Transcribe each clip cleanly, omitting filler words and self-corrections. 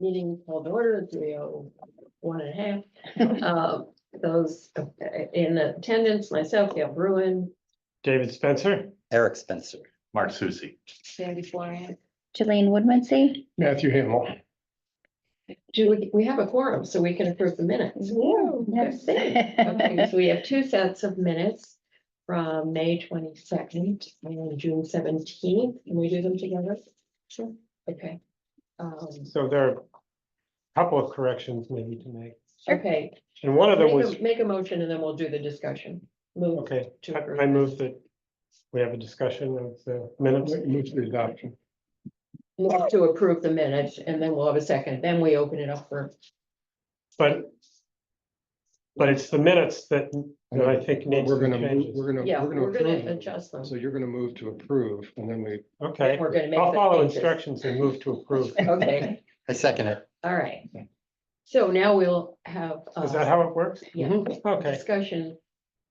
meeting called to order, 3:01 Those in attendance, myself, Gail Bruin, David Spencer. Eric Spencer. Mark Susie. Sandy Florian. Jelaine Woodmansee. Matthew Hamel. We have a quorum, so we can approve the minutes. Yes. Okay, so we have two sets of minutes from May 22nd and June 17th. Can we do them together? Sure. Okay. So there are a couple of corrections maybe to make. Okay, And one of them was, make a motion and then we'll do the discussion. Move okay, to approve. I move that we have a discussion of the minutes. Move to adoption. Move to approve the minutes and then we'll have a second. Then we open it up for, But it's the minutes that I think needs We're some gonna move, changes. yeah, we're gonna approve them. adjust them. So you're gonna move to approve and then we, Okay, We're gonna make I'll the follow changes. instructions and move to approve. Okay, I second it. all right. So now we'll have. Is that how it works? Yeah, Okay, discussion.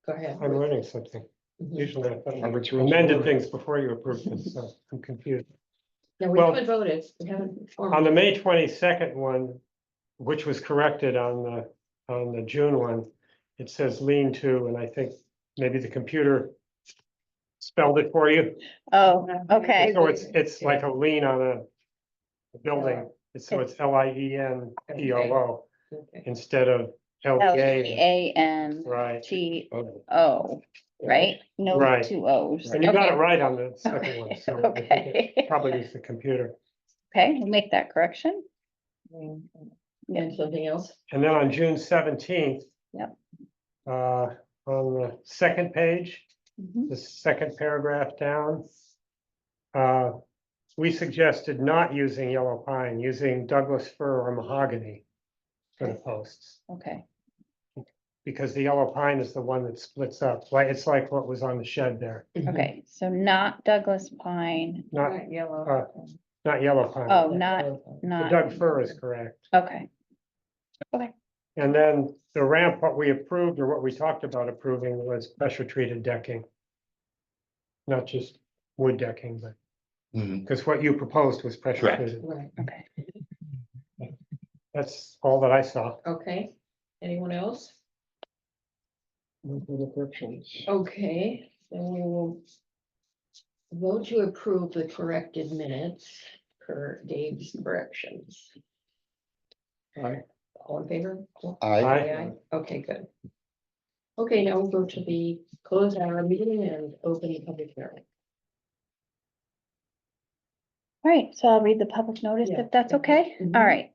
Go ahead. I'm learning something. Mhm. Usually I thought Robert's you rules of amended order. things before you approved this, so I'm confused. No, we Well, haven't voted. We haven't. On the May 22nd one, which was corrected on the June one, it says lean to, and I think maybe the computer spelled it for you. Oh, okay. So it's like a lien on a building. So it's LIENTOO Okay. instead of LEA. LEANTO, Right. oh, right? No Right. two O's. And you got Okay. it right on the second one. So I think it Okay. probably is the computer. Okay, we'll make that correction. And something else? And then on June 17th. Yep. On the second page, Mhm. the second paragraph down. We suggested not using yellow pine, using Douglas fir or mahogany for the posts. Okay, Because the yellow pine is the one that splits up, like, it's like what was on the shed there, okay, so not Douglas pine. not Yellow. yellow pine. Oh, not, The not, Doug fir is correct. okay, And then the ramp, what we approved or what we talked about approving was pressure treated decking. Not just wood decking, but, Mhm. because what you proposed was pressure Correct. treated. Right, okay. That's all that I saw. okay. Anyone else? no further corrections. Okay, then we will vote to approve the corrected minutes per Dave's corrections. Aye. All in favor? Aye. Aye. Okay, good. Okay, now we'll go to the close our meeting and open the public hearing. All right, so I'll read the public notice Yeah. if that's okay. Mhm. All right,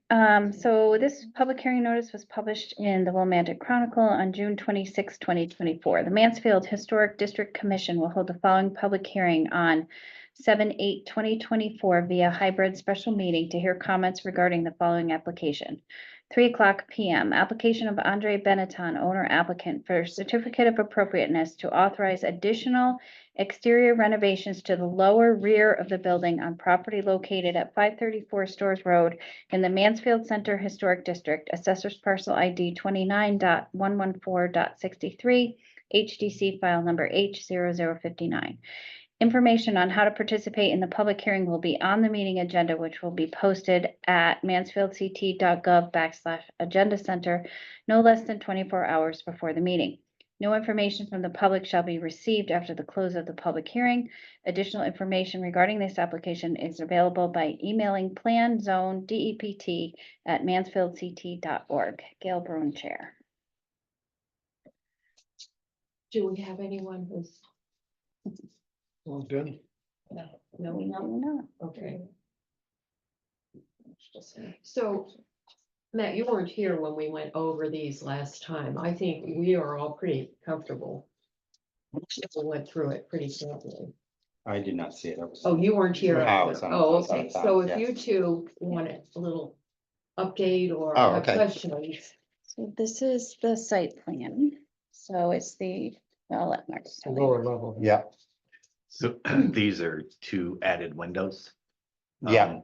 so this public hearing notice was published in the Willimantic Chronicle on June 26, 2024. The Mansfield Historic District Commission will hold the following public hearing on 7/8/2024 via hybrid special meeting to hear comments regarding the following application. 3:00 PM, application of Andre Benetton, owner applicant for certificate of appropriateness to authorize additional exterior renovations to the lower rear of the building on property located at 534 Stores Road in the Mansfield Center Historic District, assessors parcel ID 29.114.63, HDC file number H0059. Information on how to participate in the public hearing will be on the meeting agenda, which will be posted at mansfieldct.gov/agenda center no less than 24 hours before the meeting. No information from the public shall be received after the close of the public hearing. Additional information regarding this application is available by emailing planzonedept@mansfieldct.org. Gail Bruin, Chair. Do we have anyone who's? All done. No, No. okay. So, Matt, you weren't here when we went over these last time. I think we are all pretty comfortable. We went through it pretty carefully. I did not see it. Oh, you weren't here. I was on- I Oh, was out okay. of town, So if yeah. you two want a little update or Oh, a okay. question. So this is the site plan. So it's the, I'll let Mark The tell you. lower level. Yeah, So these are two added windows. Yeah.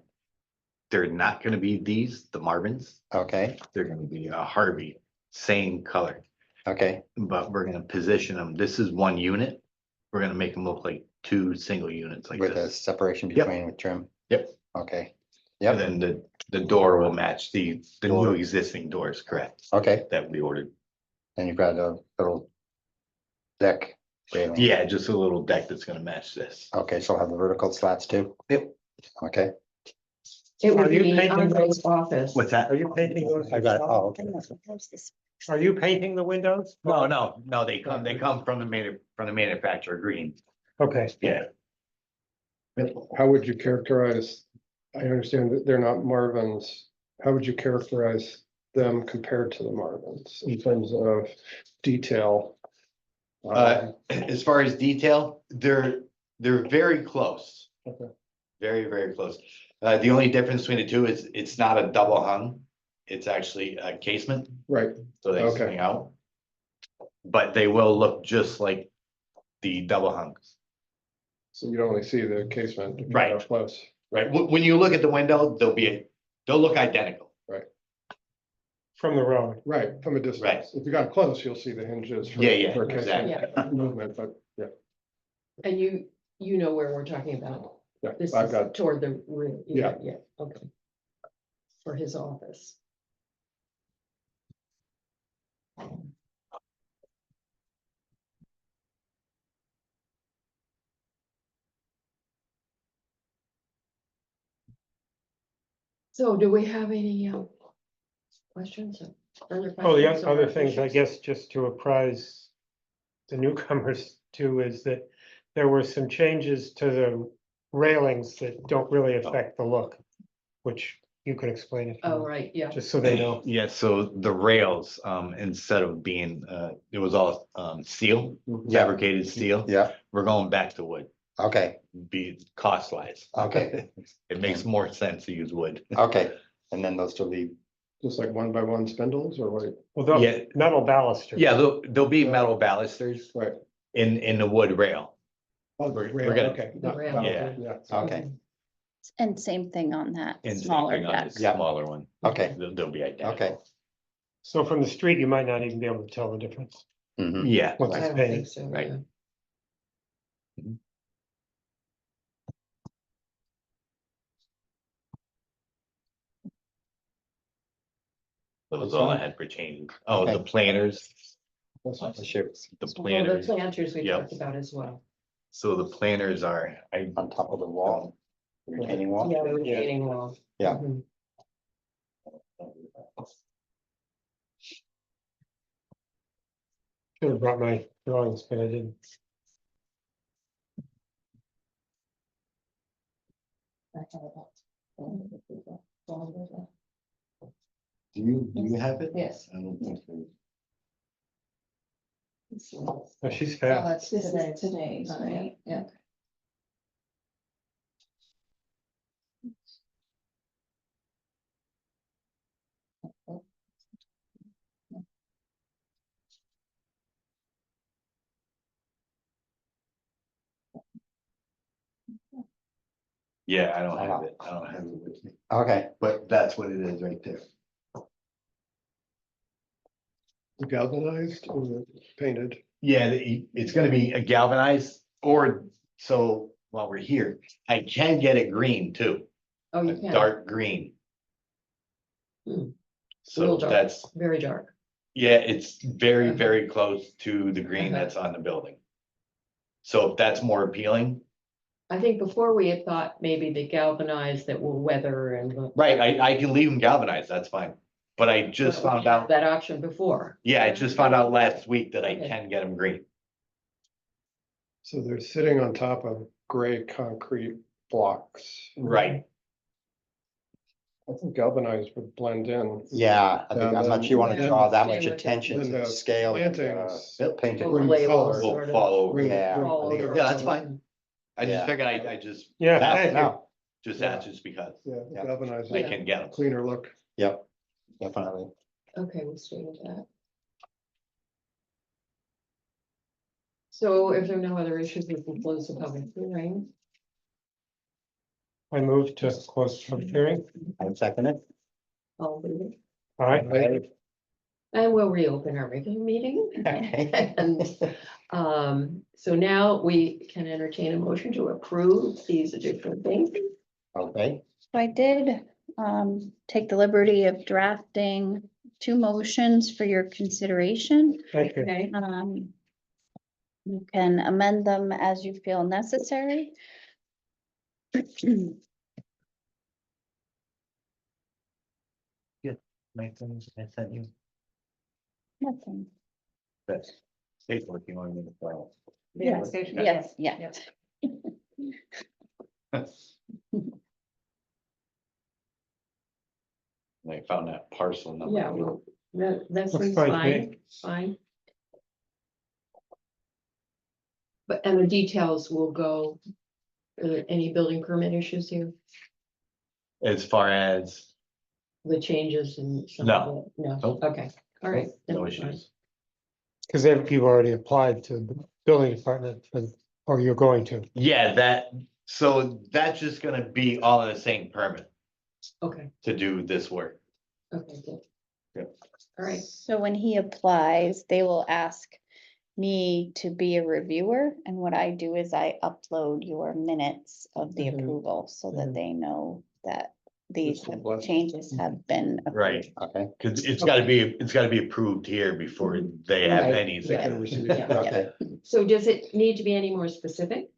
They're not gonna be these, the Marvins. okay, They're gonna be a Harvey, same color, okay, but we're gonna position them. This is one unit. We're gonna make them look like two single units like with a this. separation Yep. between with trim. Yep. Okay, Yep. And then the door will match the new Door. existing doors, correct, Okay, that we ordered. and you've got a little deck. railing. Yeah, just a little deck that's gonna match this. Okay, so have the vertical slats too? Yep. Okay, It would Are you be painting Andre's office. What's that? Are you painting those? I got it. Oh, yourself? okay. Are you painting the windows? No, they come from the manufacturer green. Okay, Yeah. How would you characterize, I understand that they're not Marvin's, how would you characterize them compared to the Marvins in terms of detail? As far as detail, they're very close. Okay. Very, very close. The only difference between the two is it's not a double hung. It's actually a casement, Right, so they Okay. swing out. But they will look just like the double hungs. so you'd only see the casement. if you're Right. up close. Right, when you look at the window, they'll look identical. from the road. Right, from a Right. distance. If you got close, you'll see the hinges. for- Yeah, for casement exactly. Movement, but yeah, And you know where we're talking about. yeah, This I've is got, toward the rear. Yeah. Yeah, okay. For his office. So do we have any questions or further Oh, the questions? or other things, I additions? guess, just to apprise the newcomers too, is that there were some changes to the railings that don't really affect the look, which you can explain if you Oh, want, right, yeah. just so they know. Yeah, so the rails, instead of being, it was all, steel, Yeah. fabricated steel. Yeah, We're going back to wood, okay, be cost wise. okay, It makes more sense to use wood. okay, and then those will be, just like 1x1 spindles or what? Well, the Yeah. metal baluster. Yeah, there'll be metal balusters Right. in the wood rail. Oh, We're rail, gonna- okay. The not rail, balcony, yeah. Yeah. okay, And same thing on that And smaller something on deck. the Yeah. smaller one. okay, They'll be identical. okay. So from the street, you might not even be able to tell the difference. Mhm. Yeah, Once I it's don't think painted. so. Right. yeah. that was all I had for changes. Oh, the Okay. planters, That's The not- ships the Well, the planters. planters we Yep. talked about as well. So the planters are, on top of the wall, retaining wall. Yeah, the retaining wall. Yeah. Mhm. Should have brought my drawings, but I didn't. do you have it? Yes. I don't think so. Oh, she's fast. This is today's, right? Yeah. Yeah, I don't have it. I don't have it with me, Okay, but that's what it is right there. Galvanized or painted? Yeah, it's gonna be a galvanized or, so while we're here, I can get it green too, Oh, a you can. dark green. Hmm. So Real dark. that's, Very dark. yeah, it's very, Uh-huh. very close to the green Uh-huh. that's on the building. So if that's more appealing, I think before we had thought maybe the galvanized that will weather and. right, I can leave them galvanized, that's fine. But I just But we found had out, that option before. yeah, I just found out last week that I Okay. can get them green. So they're sitting on top of gray concrete blocks. Right, I think galvanized would blend in. yeah, I think And I'm not then- sure you wanna Yeah, draw that same much with attention the- to the the scale. plantings. Painted. Will Bring label color. will sort of fall over. Bring- Yeah. bring fall color. over. Yeah, that's fine. I just Yeah. figured I just, Yeah, Now, thank you. now, just Yeah. asked just because Yeah, Yeah. galvanized, I Yeah. can get them. cleaner look. yep, definitely. Okay, we'll stay with that. So if there are no other issues, we can close the public hearing. I moved to close public hearing. I'm seconding. All in favor? All right, And we'll reopen our regular meeting. Okay. And so now we can entertain a motion to approve these additional things. Okay, So I did take the liberty of drafting 2 motions for your consideration. Thank you. Okay, You can amend them as you feel necessary. Nice things I sent you. Nothing. But state working on the file. yeah, Yes, yeah. I found that parcel number. yeah, well, that Looks seems fine to fine, me. fine. But, and the details will go, any building permit issues here, As far as, the changes and. some No. of it? No, Nope. okay, all right. then no we're fine. issues. Because you've already applied to the building department, or you're going to. Yeah, so that's just gonna be all in the same permit Okay, to do this work. okay, good. Yep. All right, So when he applies, they will ask me to be a reviewer, and what I do is I upload your minutes of the Mhm. approval so that Mhm. they know that these It's a blessing. changes have been Right. approved. Okay, Cause it's gotta be approved here before they have Right. anything. Yeah. Can receive Yeah. it. okay. so does it need to be any more specific?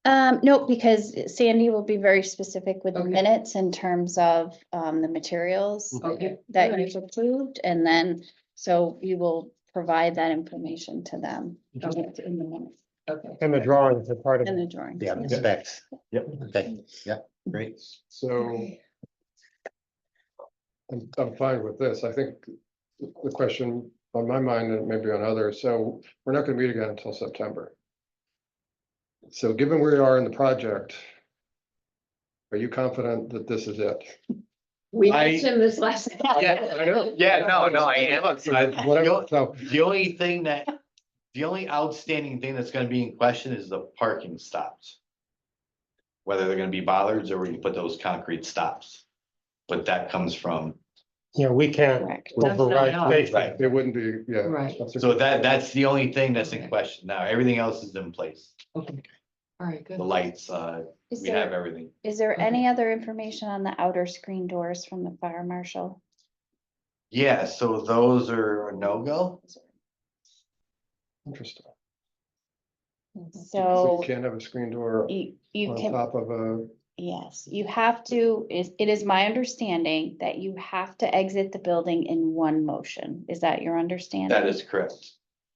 No, because Sandy will be very specific with the Okay. minutes in terms of, the materials Okay. that Alright. you've approved, and then, so you will provide that information to them Okay. in the minutes Okay, And the drawings are part of and the it. drawings. Yeah, the specs. Yep. Okay, yeah, great. So I'm fine with this. I think the question on my mind and maybe on others, so we're not gonna meet again until September. So given where we are in the project, are you confident that this is it? we I- asked him this last. Yeah, no, I am. Whatever, so, The only outstanding thing that's gonna be in question is the parking stops. Whether they're gonna be bollards or we can put those concrete stops. But that comes from, You know, we can't Correct. override That's not safety. Right. it wouldn't be, yeah. Right. so that's the only thing that's in Okay. question. Now, everything else is in place. Okay, all right, The good. lights, Is we have there, everything. is there Okay. any other information on the outer screen doors from the fire marshal? Yeah, so those are a no-go? Interesting. So So you can't have a screen door you on can, top of a, yes, you have to, it is my understanding that you have to exit the building in one motion. Is that your understanding? That is correct.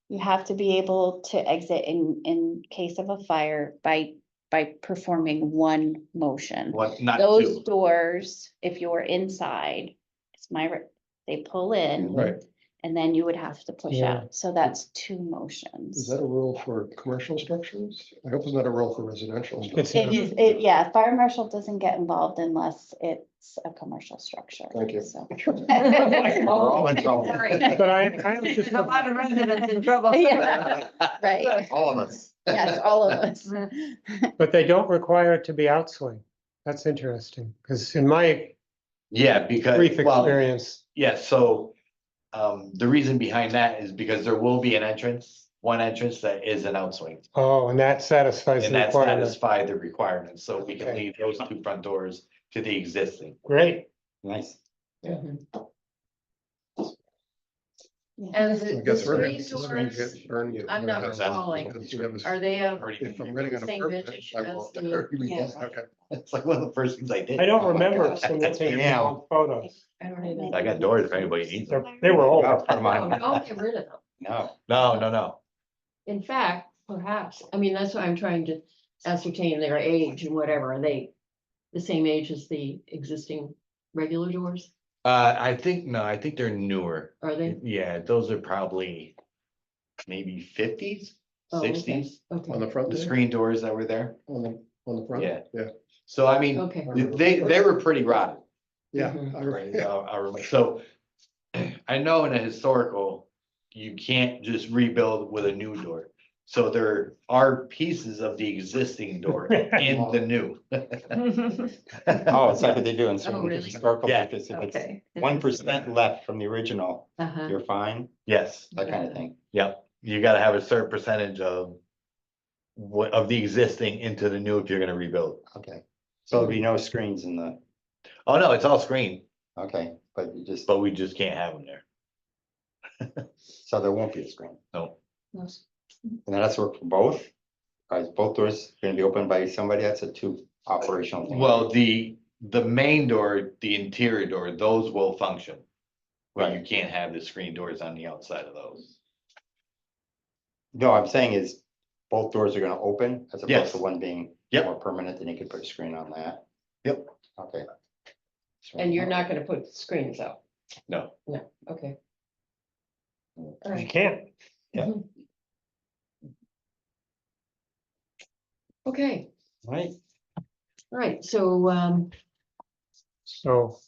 You have to be able to exit in case of a fire by performing one motion. What, not Those two? doors, if you're inside, it's they pull in. right, And then you would have to push Yeah. out. So that's 2 is motions. that a rule for commercial structures? I hope it's not a rule for residential It's structures. It is, yeah, fire marshal doesn't get involved unless it's a commercial structure. Thank you. So. We're all in trouble. But I was just, A lot of residents in trouble. Yeah, right. All of us. Yes, all of us. but they don't require it to be outswing. That's interesting, because in my Yeah, because, brief well, experience, yeah, so, the reason behind that is because there will be one entrance that is an outswing. oh, and that satisfies And the that requirement. satisfies the requirements, so we can Okay. leave those 2 front doors to the existing. Great. Nice. Mhm. Yeah. And I the guess we're screen gonna screens doors, get burned. I'm not What's that? recalling, Because you have a- are they a, If I'm renting an Same apartment, vintage I as won't. the- Yeah. Okay. It's like one of the first things I did. I don't Oh my remember gosh. submitting Yeah. on photos. I don't even. I got doors if anybody needs them. They were old. Oh, come No, on. don't get rid of them. No, No. In fact, perhaps, I mean, that's why I'm trying to ascertain their age and whatever, are they the same age as the existing regular doors? I think they're newer. Are they? Yeah, those are probably maybe 50s, Oh, okay. 60s, On Okay, the front, the there? screen doors that were there. On the front? Yeah. Yeah, So I mean, okay. they were pretty rotten. yeah. Mhm. I Right, re- I remember, so I know in a historical, you can't just rebuild with a new door. So there are pieces of the existing door in the new. oh, it's like what they do in Oh, certain really? historical Yeah. places. If it's Okay. 1% left from the original, Uh-huh. you're fine, Yes, that kind of thing. yep, you gotta have a certain percentage of of the existing into the new if you're gonna rebuild. Okay. So there'll be no screens in the Oh, no, it's all screened, Okay, but you just, but we just can't have them there. so there won't be a screen. No, And that's work for both? Is both doors gonna be opened by somebody? That's a two operational thing. well, the main door, the interior door, those will function. But you Right. can't have the screen doors on the outside of those. No, I'm saying is both doors are gonna open as Yes. opposed to one being Yep. more permanent, then you could put a screen on that. Yep. Okay. And you're not gonna put screens up? No, No, okay. All You right, can't. okay, Right. all right, so, So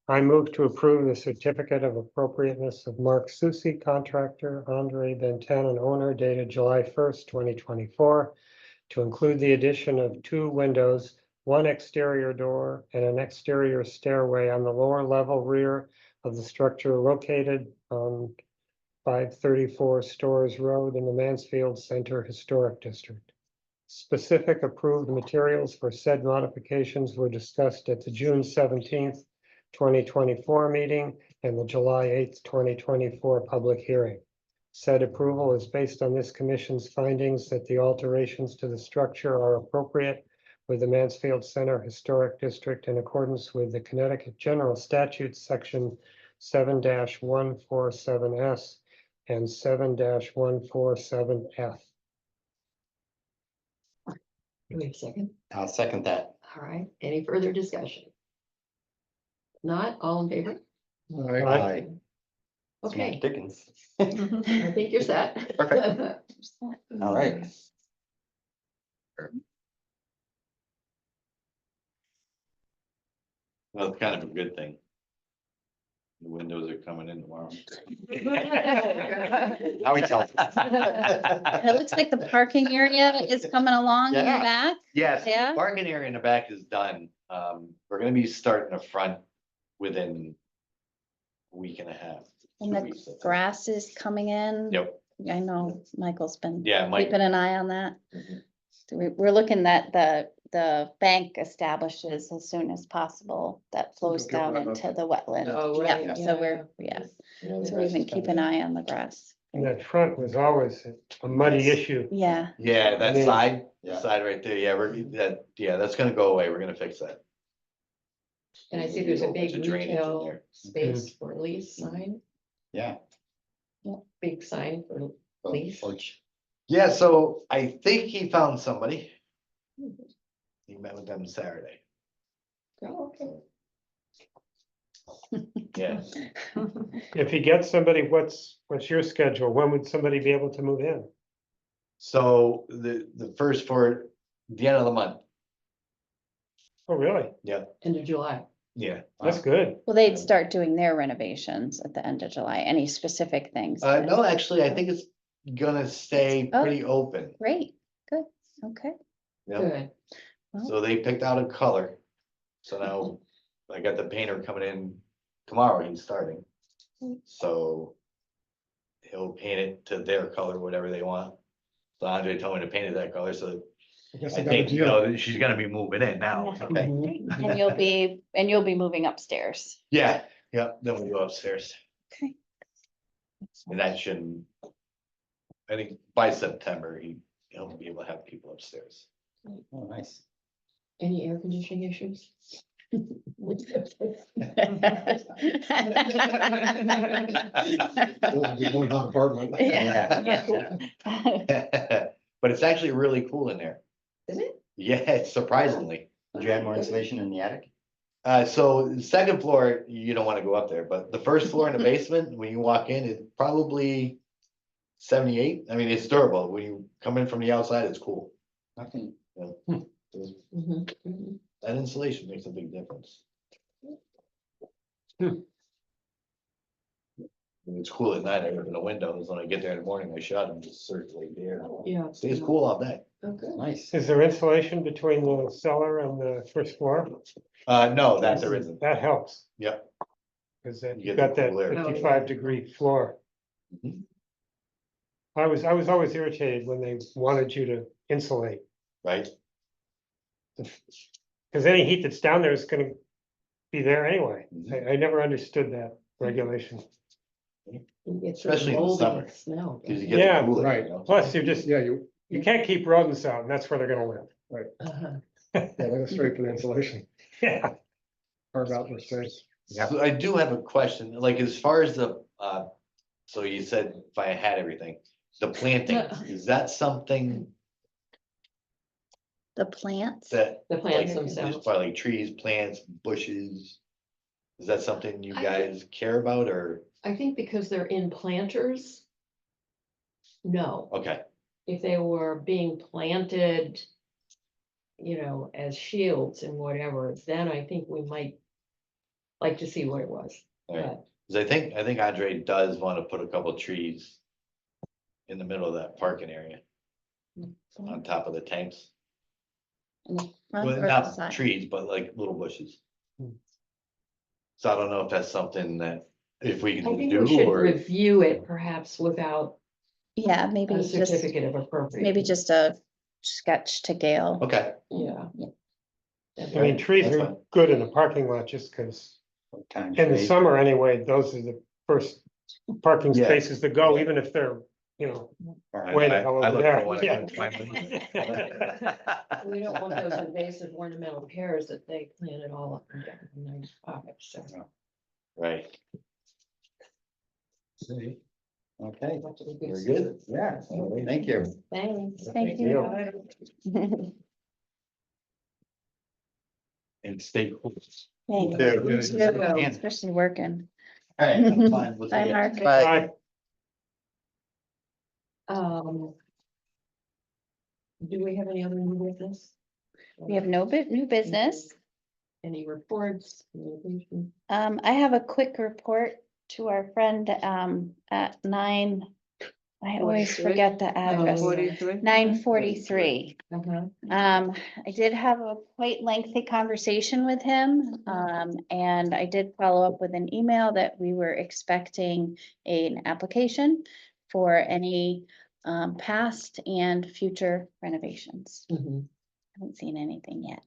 I move to approve the certificate of appropriateness of Mark Susi, contractor, Andre Benton, owner, dated July 1st, 2024, to include the addition of 2 windows, 1 exterior door, and an exterior stairway on the lower level rear of the structure located on 534 Stores Road in the Mansfield Center Historic District. Specific approved materials for said modifications were discussed at the June 17th, 2024 meeting and the July 8th, 2024 public hearing. Said approval is based on this commission's findings that the alterations to the structure are appropriate with the Mansfield Center Historic District in accordance with the Connecticut General Statutes, Section 7-147S and 7-147F. wait a second, I'll second that. all right, any further discussion? Not, all in favor? Right. Aye. Okay, Dickens. I think you're set. Perfect. All right. well, it's kind of a good thing. The windows are coming in tomorrow. Now we tell. It looks like the parking area is coming along in the Yeah. back. Yes, Yeah. parking area in the back is done. We're gonna be starting the front within a week and a half. And 2 the weeks, I think. grass is coming in. Yep, I know Michael's been yeah, Mike, keeping an eye on that. Mhm. So we're looking that the bank establishes as soon as possible that flows Don't get down wet up. into the wetland. Oh, Yeah, right, so yeah, we're, yeah, Yeah, the so grass we've been is coming keeping in. an eye on the grass. And that front was always a muddy issue. Yeah, yeah, that Yeah. side, Yeah. side right there, yeah, that's gonna go away. We're gonna fix that. And I see there's a Whole bunch big of drainage in retail there. space for lease sign, Yeah. big sign for Oh, lease. porch. Yeah, so I think he found somebody. He met with them Saturday, Oh, okay. yeah. If you get somebody, what's your schedule? When would somebody be able to move in? So the first for the end of the month, Oh, really? End of July. yeah. That's good. well, they'd start doing their renovations at the end of July, any specific things. that- No, actually, I think it's gonna stay Oh. pretty open. Great, good, okay. Yep. Good. So they picked out a color. So now I got the painter coming in tomorrow, he's starting. So he'll paint it to their color, whatever they want. So Andre told me to paint it that color, so I guess I I got a think, you deal. know, that she's gonna be moving in now. Okay. And you'll be moving upstairs. Yeah, yeah, then we'll go upstairs. Okay. And that shouldn't. I think by September, he'll be able to have people upstairs. Oh, nice. Any air conditioning issues? One hot apartment. Yeah. But it's actually really cool in there. Is it? Yeah, surprisingly. Did you add more insulation in the attic? So the second floor, you don't wanna go up there, but the first floor in the basement, when you walk in, it's probably 78. I mean, it's durable. When you come in from the outside, it's cool. Nothing. Mhm, mhm. That insulation makes a big difference. Hmm. When it's cool at night, I open the windows. When I get there in the morning, I shut them, just circulate the air. Yeah. Stays cool all day. Okay. Nice. Is there insulation between the cellar and the first floor? No, that there isn't. That helps. Yep. Because You you've get got the that cool air. 55-degrey floor. Mhm. I was always irritated when they wanted you to insulate, Right? because any heat that's down there is gonna be there anyway. I never understood that regulation. It's sort of Especially in the moldy summer. and smell. Cause you get Yeah, the cooler, right. you know? Plus, you just, Yeah, you can't keep rodents out, and that's where they're gonna live. Uh-huh. yeah, they go straight for the insulation, Yeah. carve out their space. So I do have a question, like as far as the, so you said if I had everything, the planting, is that something The plants, that? The plants like, themselves. Just probably like trees, plants, bushes. Is that something you I guys care about or, I think because they're in planters. No, okay, if they were being planted, as shields and whatever, then I think we might like to see what it was. alright, But cause I think Andre does wanna put a couple trees. In the middle of that parking area, on top of the tanks, front well, or the not side? trees, but like little bushes. Hmm. So I don't know if that's something that, if we I can think do, we should or, review it perhaps without Yeah, a maybe just, certificate of appropriate. maybe just a sketch to Gail. okay. Yeah. I mean, trees That's are fine. good in the parking lot just because Sometimes in the they- summer anyway, those are the first parking Yeah. spaces to go, Yeah. even if they're, I- way the I- hell I over look there. for one Yeah. if I can find We don't want those invasive ornamental pears that they planted all up and down the 95, so. Right, Okay, have to be very good. Yeah, thank you. Thanks. Thank you. and stay cool. Thanks. Yeah, You yeah, too, yeah. especially working. All right, That's fine, we'll see Bye, ya. Mark. Bye. Do we have any other new business? We have no new business. Any reports? Communication? I have a quick report to our friend, at 9. I always 43? forget the address, 943. Uh-huh. I did have a quite lengthy conversation with him, and I did follow up with an email that we were expecting an application for any, past and future renovations. Mhm. Haven't seen anything yet.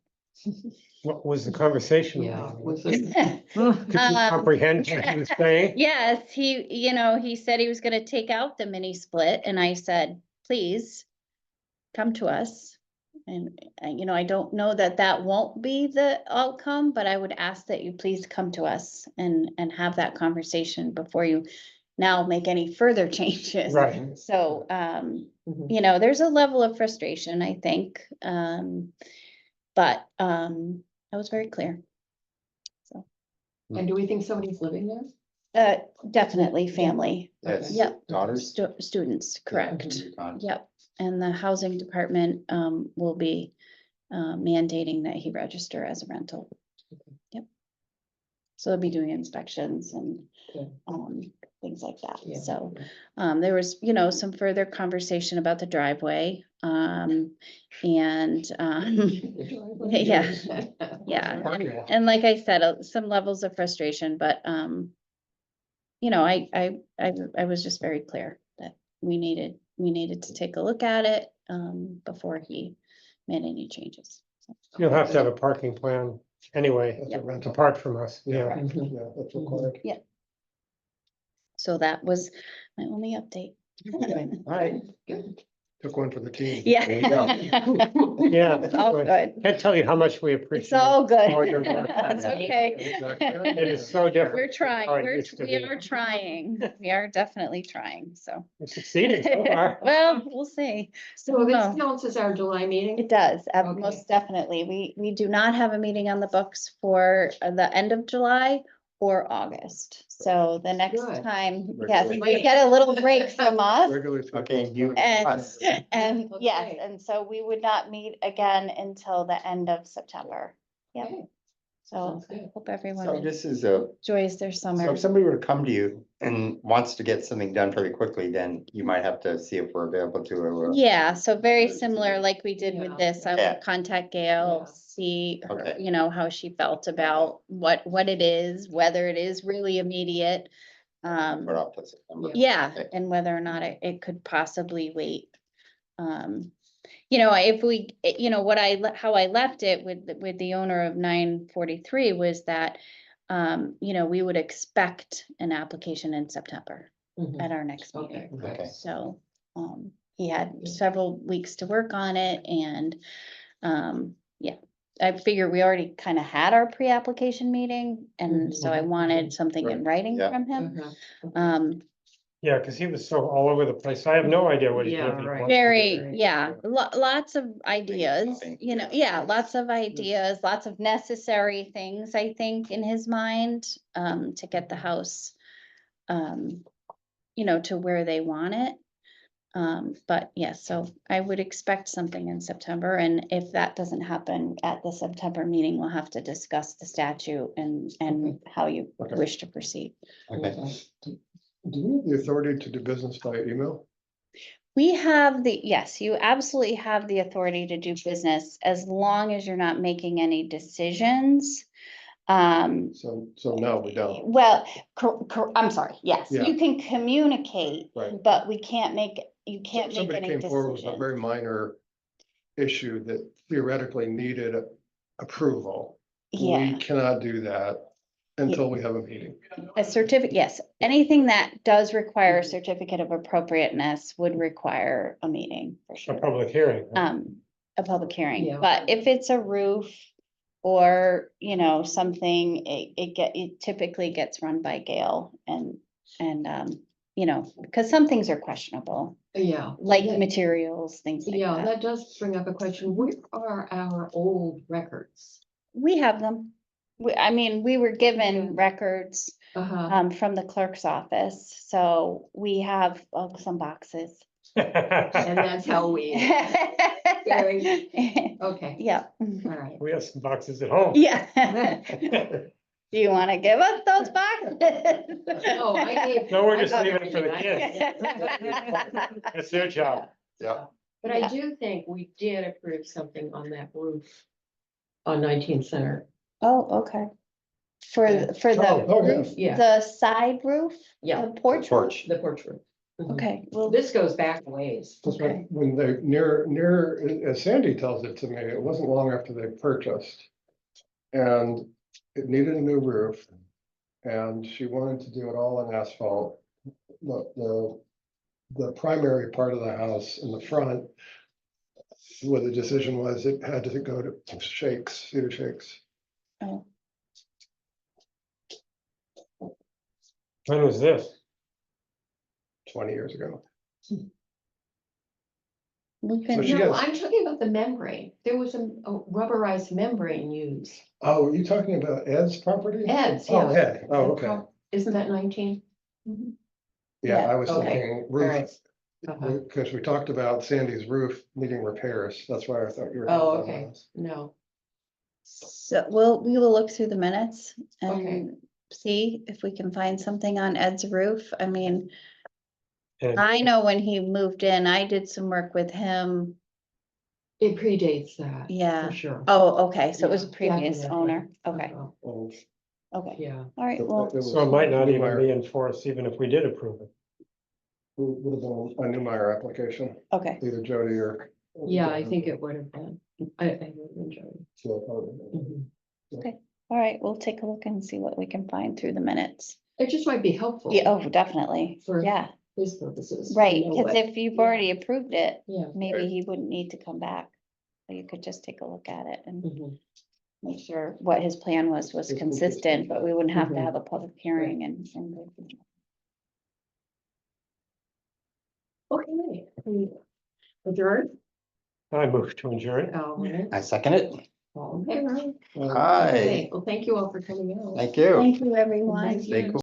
What was the conversation? Yeah, about? was it? Could you comprehend what he was saying? Yes, he said he was gonna take out the mini split, and I said, please come to us. And, I don't know that that won't be the outcome, but I would ask that you please come to us and have that conversation before you now make any further changes. Right. So, Mhm. there's a level of frustration, I think, but, I was very clear. And do we think somebody's living there? Definitely family, Yes. Yep. Daughters. students, correct. Gone. Yep, and the housing department, will be, mandating that he register as a rental. Yep. So they'll be doing inspections and, Good. things like that, Yeah. so. There was, some further conversation about the driveway, and, yeah, yeah. Okay. And like I said, some levels of frustration, but, I was just very clear that we needed to take a look at it, before he made any changes. So, You'll have to have a parking plan anyway, That's a rental. apart from us, yeah. Mhm. Yeah, that's required. So that was my only update. All right. Good. Took one for the team. Yeah. There you go. Yeah. It's all good. Can't tell you how much we appreciate. It's all good. all your work. That's okay. It is so different. We're trying, how it used to we be. are trying, we are definitely trying, so. We're succeeding so far. Well, we'll see. So this No. counts as our July meeting? It does, Okay. most definitely. We do not have a meeting on the books for the end of July or August. So the next Good. time, We're yes, good. we get a little break from us. Regularly. Okay, you. And yes, Okay. and so we would not meet again until the end of September. Yep. Okay, So sounds good. hope So everyone this is enjoys their so summer. if somebody were to come to you and wants to get something done very quickly, then you might have to see if we're available to. Yeah, so very similar like we did with Yeah. this. I Yeah. would contact Gail, Yeah. see her, Okay. how she felt about what it is, whether it is really immediate. Put off to September. Yeah, Okay. and whether or not it could possibly wait. you know, if we, you know, what how I left it with the owner of 943 was that, you know, we would expect an application in September Mhm. at our next Okay, meeting. Okay. So, he had Yeah. several weeks to work on it and, yeah. I figure we already kind of had our pre-application meeting, and so I Mhm. wanted something in writing Yeah. from him. Uh-huh. Yeah, because he was so all over the place. I have no idea what he Yeah, did. right. Very, Right. yeah, lots of ideas, Nothing. you know, yeah, lots of ideas, lots of necessary things, I think, in his mind, to get the house, you know, to where they want it. But yes, so I would expect something in September, and if that doesn't happen at the September meeting, we'll have to discuss the statute and how you Okay. wish to proceed. Okay. Do you have the authority to do business by email? We have yes, you absolutely have the authority to do business as long as you're not making any decisions. So no, we don't, Well, I'm sorry, yes, Yeah. you can communicate, right? but you can't make Somebody any came forward with a decisions. very minor issue that theoretically needed approval. Yeah, We cannot do that until we have a meeting. a certificate, yes, anything that does require a certificate of appropriateness would require a meeting for A sure. public hearing. huh? A public hearing, Yeah. but if it's a roof or, you know, something, it typically gets run by Gail and, you know, because some things are questionable, Yeah. like that- materials, things like Yeah, that. that does bring up a question. Where are our old records? We have them. I mean, we were Yeah. given records, Uh-huh. from the clerk's office, so we have some boxes. And that's how we, Very- okay, Yeah, all right. We have some boxes at home. yeah. Do you want to give us those boxes? No, I gave. No, we're I just got leaving it for the everything. That's their job. Yeah. But I Yeah. do think we did approve something on that roof on 19th Center. Oh, okay. Yeah. For the Oh, yeah. roof, Yeah. the side roof? Yeah. The porch roof? Porch. The porch roof. Mhm. Okay, well, This goes back a ways. That's Okay. right, when they, near, as Sandy tells it to me, it wasn't long after they purchased. And it needed a new roof. And she wanted to do it all in asphalt. The primary part of the house in the front, where the decision was it had to go to shakes, cedar shakes. oh, When was this? 20 years ago. we So can, she No, has- I'm talking about the membrane. There was a rubberized membrane used. Oh, are you talking about Ed's property? Ed's, Oh, yeah. Ed, oh, okay. Isn't that 19? Yeah, I was Okay, thinking all right. roof, Uh-huh. because we talked about Sandy's roof needing repairs. That's why I thought you were. Oh, talking about okay. ours. No. so we will look through the minutes Okay. and see if we can find something on Ed's roof. I mean, And I know when he moved in, I did some work with him. It predates that. Yeah. For sure. Oh, okay, so it was a Yeah, previous definitely. owner. Okay, Uh-huh. And okay, Yeah. all right, it- well, it was so it might not even Newmeyer- be enforced even if we did approve it. Would have been a Newmeyer application, okay, either Jody or. Yeah, I think it would have been. I would enjoy it. So, probably. Mhm. all right, we'll take a look and see what we can find through the minutes. It just might be helpful. Yeah, oh, definitely, For yeah, his purposes. to right, know because what- if you've yeah. already approved it, Yeah. maybe Right. he wouldn't need to come back. So you could just take a look at it and Mhm. make sure what his plan was It's consistent. consistent, but we wouldn't have to Mhm. have a public hearing and. Okay. Adjourned? I move to adjourn. I second it. All in favor? Uh, Hi, Okay, well, thank you all for coming out. thank you. Thank you, everyone. Thank you. Stay cool.